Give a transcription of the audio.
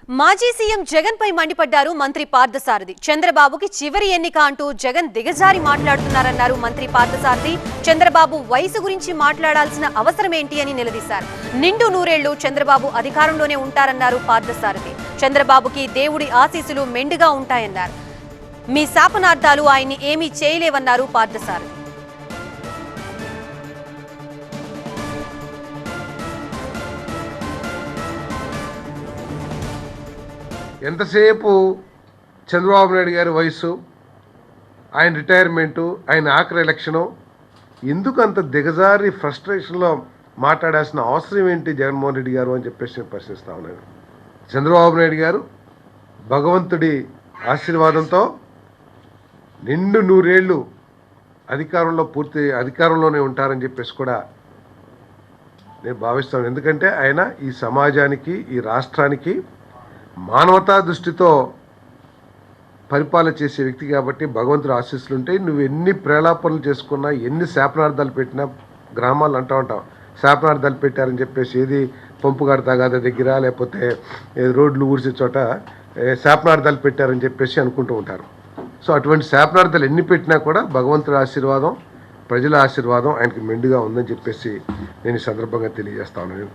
మాజీ సీఎం జగన్ పై మండిపడ్డారు మంత్రి పార్థసారథి. చంద్రబాబుకి చివరి ఎన్నిక అంటూ జగన్ దిగజారి మాట్లాడుతున్నారన్నారు మంత్రి పార్థసారథి. చంద్రబాబు వయసు గురించి మాట్లాడాల్సిన అవసరం ఏంటి అని నిలదీశారు. నిండు నూరేళ్లు చంద్రబాబు అధికారంలోనే ఉంటారన్నారు పార్థసారథి. చంద్రబాబుకి దేవుడి ఆశీస్సులు మెండుగా ఉంటాయన్నారు. మీ శాపనార్థాలు ఆయన్ని ఏమీ చేయలేవన్నారు పార్థసారథి. ఎంతసేపు చంద్రబాబు నాయుడు గారి వయసు, ఆయన రిటైర్మెంటు, ఆయన ఆఖరి ఎలక్షను, ఎందుకు అంత దిగజారి ఫ్రస్ట్రేషన్లో మాట్లాడాల్సిన అవసరం ఏంటి జగన్మోహన్ రెడ్డి గారు అని చెప్పేసి నేను ప్రశ్నిస్తా ఉన్నాను. చంద్రబాబు నాయుడు గారు భగవంతుడి ఆశీర్వాదంతో నిండు నూరేళ్లు పూర్తి అధికారంలోనే ఉంటారని చెప్పేసి కూడా నేను భావిస్తాను. ఎందుకంటే ఆయన ఈ సమాజానికి, ఈ రాష్ట్రానికి మానవతా దృష్టితో పరిపాలన చేసే వ్యక్తి కాబట్టి భగవంతుడు ఆశీస్సులు ఉంటాయి. నువ్వు ఎన్ని ప్రేలాపనలు చేసుకున్నా, ఎన్ని శాపనార్థాలు పెట్టినా, గ్రామాలు అంటూ శాపనార్థాలు పెట్టారని చెప్పేసి ఏది పంపుగాడి తగాద దగ్గర లేకపోతే రోడ్లు ఊడ్చే చోట శాపనార్థాలు పెట్టారని చెప్పేసి అనుకుంటూ ఉంటారు. సో అటువంటి శాపనార్థాలు ఎన్ని పెట్టినా కూడా భగవంతుడి ఆశీర్వాదం, ప్రజల ఆశీర్వాదం ఆయనకి మెండుగా ఉందని చెప్పేసి నేను ఈ సందర్భంగా తెలియజేస్తాను.